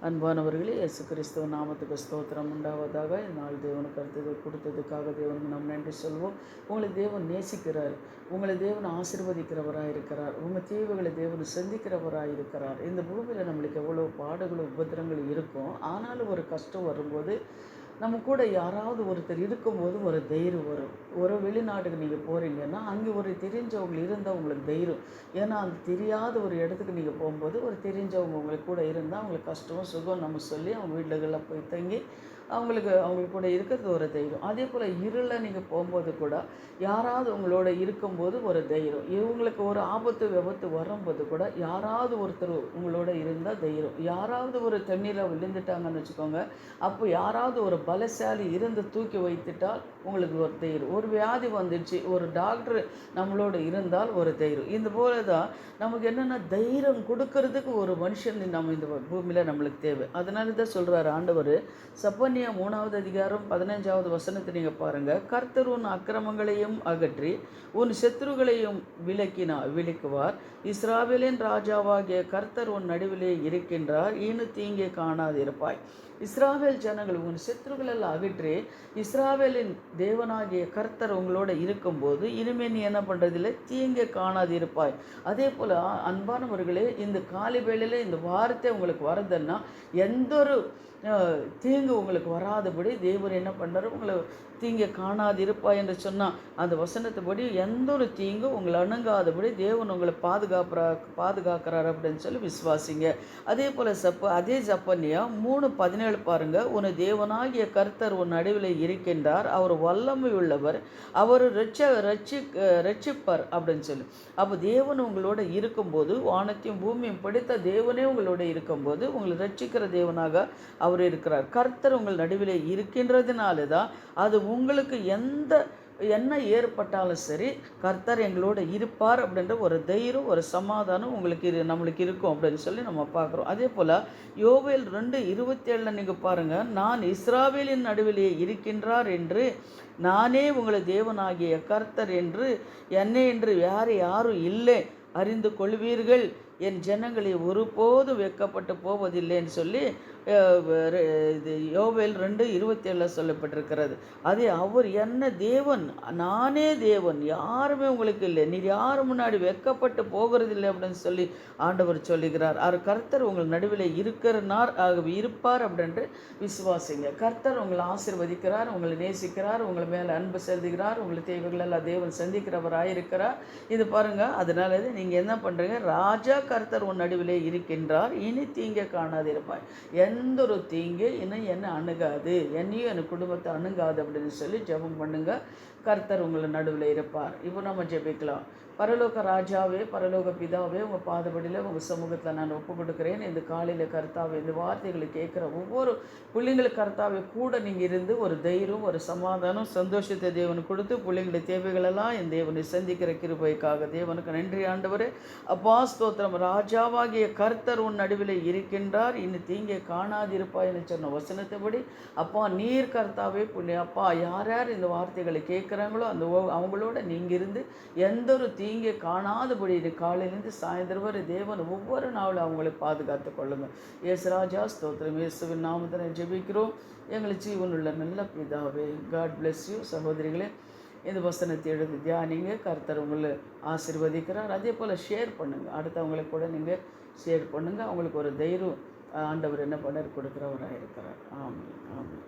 அன்பானவர்களே, இயேசு கிறிஸ்துவ நாமத்துக்கு ஸ்தோத்திரம் உண்டாவதாக. இந்நாள் தேவனுக்கு அடுத்தது கொடுத்ததுக்காக தேவனுக்கு நாம் நன்றி சொல்வோம். உங்களை தேவன் நேசிக்கிறார், உங்களை தேவன் ஆசீர்வதிக்கிறவராக இருக்கிறார், உங்கள் தேவைகளை தேவன் சந்திக்கிறவராக இருக்கிறார். இந்த பூமியில் நம்மளுக்கு எவ்வளோ பாடுகளும் உபத்திரங்களும் இருக்கும். ஆனாலும் ஒரு கஷ்டம் வரும்போது நம்ம கூட யாராவது ஒருத்தர் இருக்கும்போது ஒரு தைரியம் வரும். ஒரு வெளிநாட்டுக்கு நீங்கள் போகிறீங்கன்னா அங்கே ஒரு தெரிஞ்சவங்க இருந்தால் உங்களுக்கு தைரியம். ஏன்னா அந்த தெரியாத ஒரு இடத்துக்கு நீங்கள் போகும்போது ஒரு தெரிஞ்சவங்க உங்களுக்கு கூட இருந்தால் அவங்களுக்கு கஷ்டம் சுகம் நம்ம சொல்லி அவங்க வீடுகளில் போய் தங்கி அவங்களுக்கு கூட இருக்கிறது ஒரு தைரியம். அதே போல் இருளில் நீங்கள் போகும்போது கூட யாராவது உங்களோட இருக்கும்போது ஒரு தைரியம். இவங்களுக்கு ஒரு ஆபத்து விபத்து வரும்போது கூட யாராவது ஒருத்தர் உங்களோட இருந்தால் தைரியம். யாராவது ஒரு தண்ணீரில் விழுந்துட்டாங்கன்னு வச்சுக்கோங்க, அப்போ யாராவது ஒரு பலசாலி இருந்து தூக்கி வைத்துட்டால் உங்களுக்கு ஒரு தைரியம். ஒரு வியாதி வந்துடுச்சு, ஒரு டாக்டர் நம்மளோட இருந்தால் ஒரு தைரியம். இந்த போல தான் நமக்கு என்னென்னா தைரியம் கொடுக்கறதுக்கு ஒரு மனுஷன் நம்ம இந்த பூமியில் நம்மளுக்கு தேவை. அதனால தான் சொல்கிறார் ஆண்டவர். சப்பனியா 3வது அதிகாரம் 15வது வசனத்தை நீங்கள் பாருங்கள். கர்த்தர் உன் அக்கிரமங்களையும் அகற்றி உன் சத்துருகளையும் விலக்குவார். இஸ்ராவேலின் ராஜாவாகிய கர்த்தர் உன் நடுவிலே இருக்கின்றார், இனி தீங்கே காணாதிருப்பாய். இஸ்ராவேல் ஜனங்கள் உன் சத்துருகளெல்லாம் அகற்றி இஸ்ராவேலின் தேவனாகிய கர்த்தர் உங்களோட இருக்கும்போது இனிமேல் நீ என்ன பண்ணுறதில்லை, தீங்கே காணாதிருப்பாய். அதே போல் அன்பானவர்களே, இந்த காலை வேளையில் இந்த வார்த்தை உங்களுக்கு வருதுன்னா எந்த ஒரு தீங்கு உங்களுக்கு வராதபடி தேவன் என்ன பண்ணுறாரு, உங்களை தீங்கை காணாதிருப்பாய் என்று சொன்னால் அந்த வசனத்தைப்படி எந்த ஒரு தீங்கும் உங்களை அணுகாதபடி தேவன் உங்களை பாதுகாக்கிறார் அப்படின்னு சொல்லி விசுவாசிங்க. அதே போல் அதே சப்பனியா 3:17 பாருங்கள். உன் தேவனாகிய கர்த்தர் உன் நடுவில் இருக்கின்றார், அவர் வல்லமை உள்ளவர், அவர் ரட்சிப்பர் அப்படின்னு சொல்லி. அப்போ தேவன் உங்களோட இருக்கும்போது, வானத்தையும் பூமியும் படைத்த தேவனே உங்களோட இருக்கும்போது உங்களை ரட்சிக்கிற தேவனாக அவர் இருக்கிறார். கர்த்தர் உங்கள் நடுவில் இருக்கின்றதுனால தான் அது உங்களுக்கு என்ன ஏற்பட்டாலும் சரி கர்த்தர் எங்களோட இருப்பார் அப்படின்ற ஒரு தைரியம், ஒரு சமாதானம் நம்மளுக்கு இருக்கும் அப்படின்னு சொல்லி நம்ம பார்க்குறோம். அதே போல் யோவேல் 2:27 நீங்கள் பாருங்கள். நான் இஸ்ராவேலின் நடுவிலே இருக்கின்றார் என்று, நானே உங்களை தேவனாகிய கர்த்தர் என்று, என்னை என்று யாரும் இல்லை அறிந்து கொள்வீர்கள், என் ஜனங்களை ஒருபோதும் வெட்கப்பட்டு போவதில்லைன்னு சொல்லி இது யோவேல் 2:27 சொல்லப்பட்டிருக்கிறது. அதே அவர் என்ன தேவன், நானே தேவன், யாருமே உங்களுக்கு இல்லை, நீர் யார் முன்னாடி வெட்கப்பட்டு போகிறதில்லை அப்படின்னு சொல்லி ஆண்டவர் சொல்லுகிறார். அவர் கர்த்தர் உங்கள் நடுவில் இருப்பார் அப்படின்ட்டு விசுவாசிங்க. கர்த்தர் உங்களை ஆசீர்வதிக்கிறார், உங்களை நேசிக்கிறார், உங்களை மேலே அன்பு செலுத்துகிறார், உங்களை தேவைகளெல்லாம் தேவன் சந்திக்கிறவராக இருக்கிறார். இது பாருங்கள். அதனால நீங்கள் என்ன பண்ணுறீங்க, ராஜா கர்த்தர் உன் நடுவிலே இருக்கின்றார், இனி தீங்கை காணாதிருப்பாய். எந்த ஒரு தீங்கு இன்னும் என்ன அணுகாது, என்னையும் என் குடும்பத்தை அணுகாது அப்படின்னு சொல்லி ஜெபம் பண்ணுங்க. கர்த்தர் உங்களை நடுவில் இருப்பார். இப்போ நம்ம ஜெபிக்கலாம். பரலோக ராஜாவே, பரலோக பிதாவே, உங்கள் பாதபடியில் உங்கள் சமூகத்தில் நான் ஒப்பு கொடுக்குறேன். இந்த காலையில் கர்த்தாவே, இந்த வார்த்தைகளை கேட்குற ஒவ்வொரு பிள்ளைங்களுக்கு கர்த்தாவே கூட நீங்கள் இருந்து ஒரு தைரியம், ஒரு சமாதானம், சந்தோஷத்தை தேவன் கொடுத்து பிள்ளைங்களுடைய தேவைகளெல்லாம் என் தேவனை சந்திக்கிற கிருபைக்காக தேவனுக்கு நன்றி ஆண்டவரே. அப்பா ஸ்தோத்திரம். ராஜாவாகிய கர்த்தர் உன் நடுவில் இருக்கின்றார், இன்னும் தீங்கே காணாதிருப்பாய்னு சொன்ன வசனத்தைப்படி அப்பா நீர் கர்த்தாவே அப்பா யார் யார் இந்த வார்த்தைகளை கேட்குறாங்களோ அவங்களோட நீங்கள் இருந்து எந்த ஒரு தீங்கை காணாதபடி காலையிலேருந்து சாயந்தரம் வரை தேவன் ஒவ்வொரு நாளும் அவங்களை பாதுகாத்து கொள்ளுங்கள். இயேசுராஜா ஸ்தோத்திரம். இயேசுவின் நாமத்தை ஜெபிக்கிறோம் எங்களை ஜீவனுள்ள நல்ல பிதாவே. God bless you. சகோதரிகளே, இந்த வசனத்தை எழுதி தியானிங்க. கர்த்தர் உங்களை ஆசீர்வதிக்கிறார். அதே போல் ஷேர் பண்ணுங்கள், அடுத்தவங்களுக்கு கூட நீங்கள் ஷேர் பண்ணுங்கள். அவங்களுக்கு ஒரு தைரியம் ஆண்டவர் என்ன பண்ண கொடுக்குறவராக இருக்கிறார். ஆமாம், ஆமாம்.